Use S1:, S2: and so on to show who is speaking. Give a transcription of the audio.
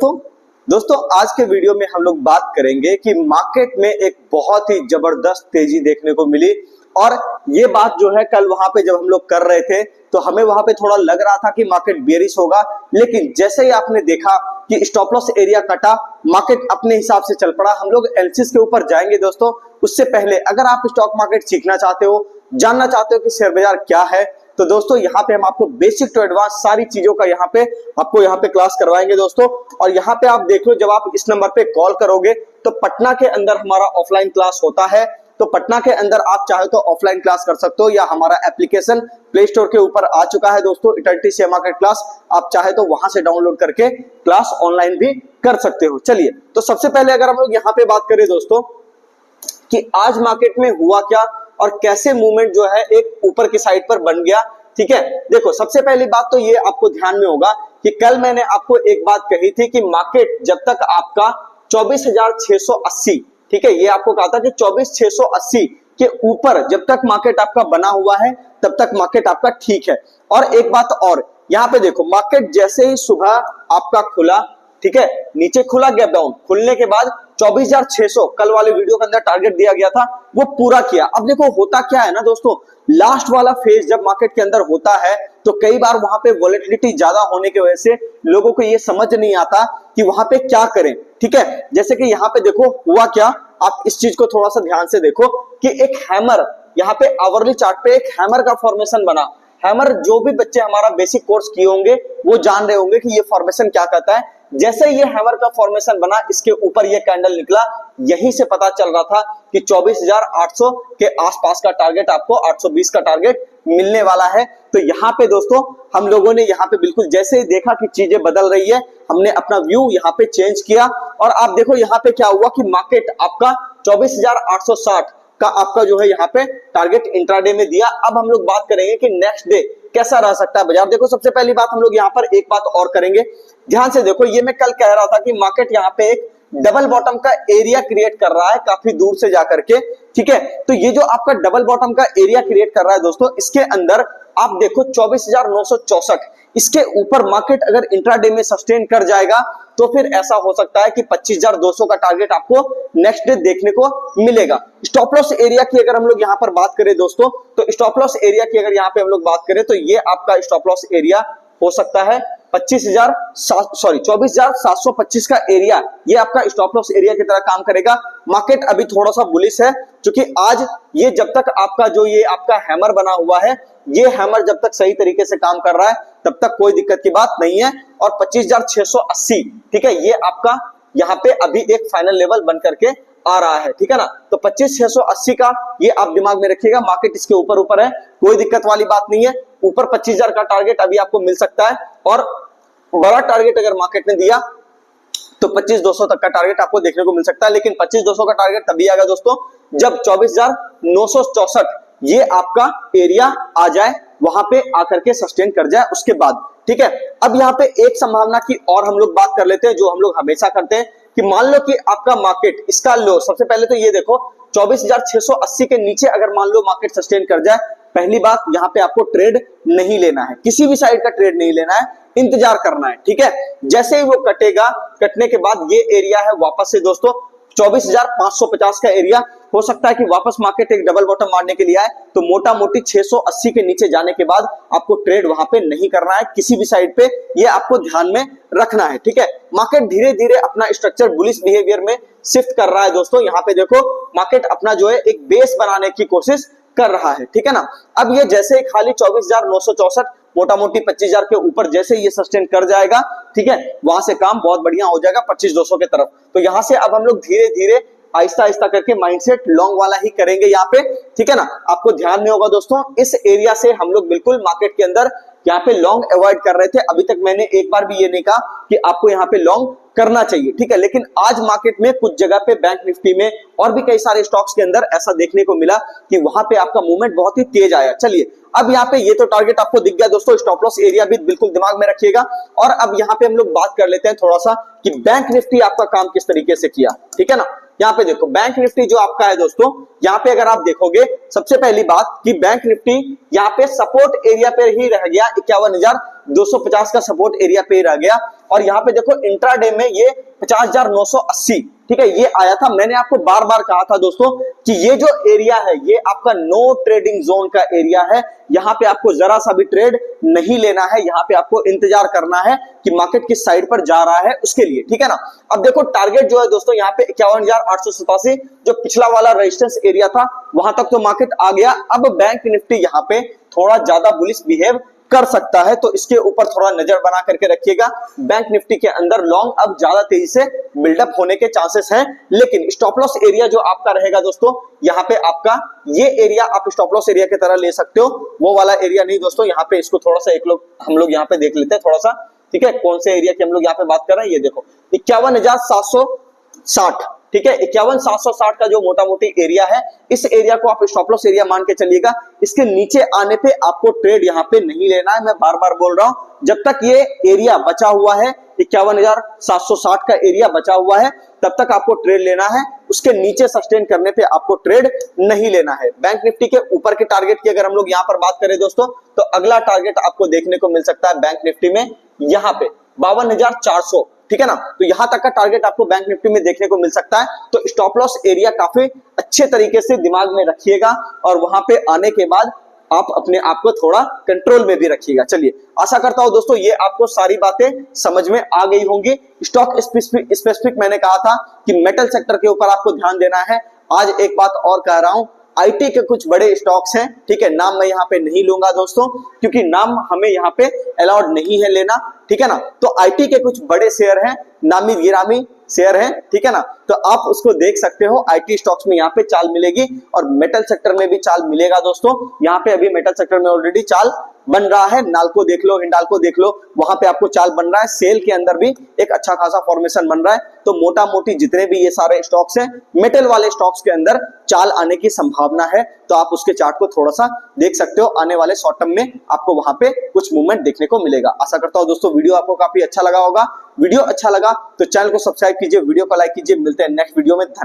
S1: दोस्तों आज के वीडियो में हम लोग बात करेंगे कि मार्केट में एक बहुत ही जबरदस्त तेजी देखने को मिली। और ये बात जो है कल वहां पे जब हम लोग कर रहे थे तो हमें वहां पे थोड़ा लग रहा था कि मार्केट बेरिश होगा, लेकिन जैसे ही आपने देखा कि स्टॉप लॉस एरिया कटा, मार्केट अपने हिसाब से चल पड़ा। हम लोग एनालिसिस के ऊपर जाएंगे दोस्तों। उससे पहले अगर आप स्टॉक मार्केट सीखना चाहते हो, जानना चाहते हो कि शेयर बाजार क्या है, तो दोस्तों यहाँ पे हम आपको बेसिक टू एडवांस सारी चीजों का यहाँ पे क्लास करवाएंगे दोस्तों। और यहाँ पे आप देख लो, जब आप इस नंबर पे कॉल करोगे तो पटना के अंदर हमारा ऑफलाइन क्लास होता है, तो पटना के अंदर आप चाहे तो ऑफलाइन क्लास कर सकते हो, या हमारा एप्लीकेशन प्ले स्टोर के ऊपर आ चुका है दोस्तों, इटर्निटी शेयर मार्केट क्लास। आप चाहे तो वहां से डाउनलोड करके क्लास ऑनलाइन भी कर सकते हो। चलिए, तो सबसे पहले अगर हम लोग यहाँ पे बात करें दोस्तों कि आज मार्केट में हुआ क्या और कैसे मूवमेंट जो है एक ऊपर की साइड पर बन गया। ठीक है, देखो सबसे पहली बात तो ये आपको ध्यान में होगा कि कल मैंने आपको एक बात कही थी कि मार्केट जब तक आपका 24,680, ठीक है, ये आपको कहा था कि 24,680 के ऊपर जब तक मार्केट आपका बना हुआ है तब तक मार्केट आपका ठीक है। और एक बात और, यहाँ पे देखो मार्केट जैसे ही सुबह आपका खुला, ठीक है, नीचे खुला गैप डाउन, खुलने के बाद 24,600 कल वाले वीडियो के अंदर टारगेट दिया गया था, वो पूरा किया। अब देखो होता क्या है ना दोस्तों, लास्ट वाला फेज जब मार्केट के अंदर होता है तो कई बार वहां पे वॉलेटिलिटी ज्यादा होने की वजह से लोगों को ये समझ नहीं आता कि वहां पे क्या करें। ठीक है, जैसे कि यहाँ पे देखो हुआ क्या, आप इस चीज को थोड़ा सा ध्यान से देखो कि एक हैमर, यहाँ पे आवरली चार्ट पे एक हैमर का फॉर्मेशन बना। हैमर जो भी बच्चे हमारा बेसिक कोर्स किए होंगे वो जान रहे होंगे कि ये फॉर्मेशन क्या कहता है। जैसे ये हैमर का फॉर्मेशन बना, इसके ऊपर ये कैंडल निकला, यहीं से पता चल रहा था कि 24,800 के आसपास का टारगेट, आपको 820 का टारगेट मिलने वाला है। तो यहाँ पे दोस्तों हम लोगों ने यहाँ पे बिल्कुल जैसे ही देखा कि चीजें बदल रही है, हमने अपना व्यू यहाँ पे चेंज किया। और आप देखो यहाँ पे क्या हुआ कि मार्केट आपका 24,860 का आपका जो है यहाँ पे टारगेट इंट्राडे में दिया। अब हम लोग बात करेंगे कि नेक्स्ट डे कैसा रह सकता है बाजार। देखो सबसे पहली बात हम लोग यहाँ पर एक बात और करेंगे, ध्यान से देखो। ये मैं कल कह रहा था कि मार्केट यहाँ पे एक डबल बॉटम का एरिया क्रिएट कर रहा है काफी दूर से जाकर के, ठीक है। तो ये जो आपका डबल बॉटम का एरिया क्रिएट कर रहा है दोस्तों, इसके अंदर आप देखो 24,964, इसके ऊपर मार्केट अगर इंट्राडे में सस्टेन कर जाएगा तो फिर ऐसा हो सकता है कि 25,200 का टारगेट आपको नेक्स्ट डे देखने को मिलेगा। स्टॉप लॉस एरिया की अगर हम लोग यहाँ पर बात करें दोस्तों, तो स्टॉप लॉस एरिया की अगर यहाँ पे हम लोग बात करें तो ये आपका स्टॉप लॉस एरिया हो सकता है 24,725 का एरिया, ये आपका स्टॉप लॉस एरिया की तरह काम करेगा। मार्केट अभी थोड़ा सा बुलिश है क्योंकि आज ये जब तक आपका जो ये आपका हैमर बना हुआ है, ये हैमर जब तक सही तरीके से काम कर रहा है तब तक कोई दिक्कत की बात नहीं है। और 25,680, ठीक है, ये आपका यहाँ पे अभी एक फाइनल लेवल बन करके आ रहा है, ठीक है ना। तो 25,680 का ये आप दिमाग में रखिएगा, मार्केट इसके ऊपर है, कोई दिक्कत वाली बात नहीं है। ऊपर 25,000 का टारगेट अभी आपको मिल सकता है, और बड़ा टारगेट अगर मार्केट ने दिया तो 25,200 तक का टारगेट आपको देखने को मिल सकता है। लेकिन 25,200 का टारगेट तभी आएगा दोस्तों जब 24,964 ये आपका एरिया आ जाए, वहां पे आकर के सस्टेन कर जाए उसके बाद, ठीक है। अब यहाँ पे एक संभावना की और हम लोग बात कर लेते हैं जो हम लोग हमेशा करते हैं कि मान लो कि आपका मार्केट इसका लो, सबसे पहले तो ये देखो 24,680 के नीचे अगर मान लो मार्केट सस्टेन कर जाए, पहली बात यहाँ पे आपको ट्रेड नहीं लेना है, किसी भी साइड का ट्रेड नहीं लेना है, इंतजार करना है, ठीक है। जैसे ही वो कटेगा, कटने के बाद ये एरिया है वापस से दोस्तों 24,550 का एरिया, हो सकता है कि वापस मार्केट एक डबल बॉटम मारने के लिए आए, तो मोटा मोटी 680 के नीचे जाने के बाद आपको ट्रेड वहां पे नहीं करना है किसी भी साइड पे, ये आपको ध्यान में रखना है, ठीक है। मार्केट धीरे धीरे अपना स्ट्रक्चर बुलिश बिहेवियर में शिफ्ट कर रहा है दोस्तों। यहाँ पे देखो मार्केट अपना जो है एक बेस बनाने की कोशिश कर रहा है, ठीक है ना। अब ये जैसे ही खाली 24,964 मोटा मोटी 25,000 के ऊपर जैसे ये सस्टेन कर जाएगा, ठीक है, वहां से काम बहुत बढ़िया हो जाएगा 25,200 के तरफ। तो यहां से अब हम लोग धीरे धीरे आहिस्ता आहिस्ता करके माइंडसेट लॉन्ग वाला ही करेंगे यहाँ पे, ठीक है ना। आपको ध्यान में होगा दोस्तों, इस एरिया से हम लोग बिल्कुल मार्केट के अंदर यहाँ पे लॉन्ग अवॉइड कर रहे थे। अभी तक मैंने एक बार भी ये नहीं कहा कि आपको यहाँ पे लॉन्ग करना चाहिए, ठीक है। लेकिन आज मार्केट में कुछ जगह पे बैंक निफ्टी में और भी कई सारे स्टॉक्स के अंदर ऐसा देखने को मिला कि वहां पे आपका मूवमेंट बहुत ही तेज आया। चलिए, अब यहाँ पे ये तो टारगेट आपको दिख गया दोस्तों, स्टॉप लॉस एरिया भी बिल्कुल दिमाग में रखिएगा। और अब यहाँ पे हम लोग बात कर लेते हैं थोड़ा सा कि बैंक निफ्टी आपका काम किस तरीके से किया, ठीक है ना। यहाँ पे देखो बैंक निफ्टी जो आपका है दोस्तों, यहाँ पे अगर आप देखोगे सबसे पहली बात कि बैंक निफ्टी यहाँ पे सपोर्ट एरिया पे ही रह गया 51,000 250 का सपोर्ट एरिया पे रह गया। और यहाँ पे देखो इंट्राडे में ये 50,980, ठीक है, ये आया था। मैंने आपको बार बार कहा था दोस्तों कि ये जो एरिया है ये आपका नो ट्रेडिंग जोन का एरिया है, यहाँ पे आपको जरा सा भी ट्रेड नहीं लेना है, यहाँ पे आपको इंतजार करना है कि मार्केट किस साइड पर जा रहा है उसके लिए, ठीक है ना। अब देखो टारगेट जो है दोस्तों यहाँ पे 51,887, जो पिछला वाला रेजिस्टेंस एरिया था वहां तक तो मार्केट आ गया। अब बैंक निफ्टी यहाँ पे थोड़ा ज्यादा बुलिश बिहेव कर सकता है, तो इसके ऊपर थोड़ा नजर बना करके रखिएगा। बैंक निफ्टी के अंदर लॉन्ग अब ज्यादा तेजी से बिल्डअप होने के चांसेस हैं, लेकिन स्टॉप लॉस एरिया जो आपका रहेगा दोस्तों, यहाँ पे आपका ये एरिया आप स्टॉप लॉस एरिया की तरह ले सकते हो, वो वाला एरिया नहीं दोस्तों। यहाँ पे इसको थोड़ा सा हम लोग यहाँ पे देख लेते हैं थोड़ा सा, ठीक है, कौन से एरिया की हम लोग यहाँ पे बात कर रहे हैं। ये देखो 51,760, ठीक है, 51,760 का जो मोटा मोटी एरिया है, इस एरिया को आप स्टॉप लॉस एरिया मान के चलिएगा। इसके नीचे आने पे आपको ट्रेड यहाँ पे नहीं लेना है, मैं बार बार बोल रहा हूं। जब तक ये एरिया बचा हुआ है, 51,760 का एरिया बचा हुआ है, तब तक आपको ट्रेड लेना है। उसके नीचे सस्टेन करने पे आपको ट्रेड नहीं लेना है। बैंक निफ्टी के ऊपर के टारगेट की अगर हम लोग यहाँ पर बात करें दोस्तों, तो अगला टारगेट आपको देखने को मिल सकता है बैंक निफ्टी में यहाँ पे 52,400, ठीक है ना। तो यहां तक का टारगेट आपको बैंक निफ्टी में देखने को मिल सकता है। तो स्टॉप लॉस एरिया काफी अच्छे तरीके से दिमाग में रखिएगा और वहां पे आने के बाद आप अपने आप को थोड़ा कंट्रोल में भी रखिएगा। चलिए, आशा करता हूं दोस्तों ये आपको सारी बातें समझ में आ गई होंगी। स्टॉक स्पेसिफिक मैंने कहा था कि मेटल सेक्टर के ऊपर आपको ध्यान देना है। आज एक बात और कह रहा हूं, आईटी के कुछ बड़े स्टॉक्स हैं, ठीक है, नाम मैं यहाँ पे नहीं लूंगा दोस्तों, क्योंकि नाम हमें यहाँ पे अलाउड नहीं है लेना, ठीक है ना। तो आईटी के कुछ बड़े शेयर हैं, नामी गिरामी शेयर हैं, ठीक है ना, तो आप उसको देख सकते हो। आईटी स्टॉक्स में यहाँ पे चाल मिलेगी और मेटल सेक्टर में भी चाल मिलेगा दोस्तों। यहाँ पे अभी मेटल सेक्टर में ऑलरेडी चाल बन रहा है, नाल्को देख लो, हिंडाल्को देख लो, वहां पे आपको चाल बन रहा है। सेल के अंदर भी एक अच्छा खासा फॉर्मेशन बन रहा है। तो मोटा मोटी जितने भी ये सारे स्टॉक्स हैं, मेटल वाले स्टॉक्स के अंदर चाल आने की संभावना है। तो आप उसके चार्ट को थोड़ा सा देख सकते हो, आने वाले शॉर्ट टर्म में आपको वहां पे कुछ मूवमेंट देखने को मिलेगा। आशा करता हूं दोस्तों वीडियो आपको काफी अच्छा लगा होगा। वीडियो अच्छा लगा तो चैनल को सब्सक्राइब कीजिए, वीडियो को लाइक कीजिए। मिलते हैं नेक्स्ट वीडियो में।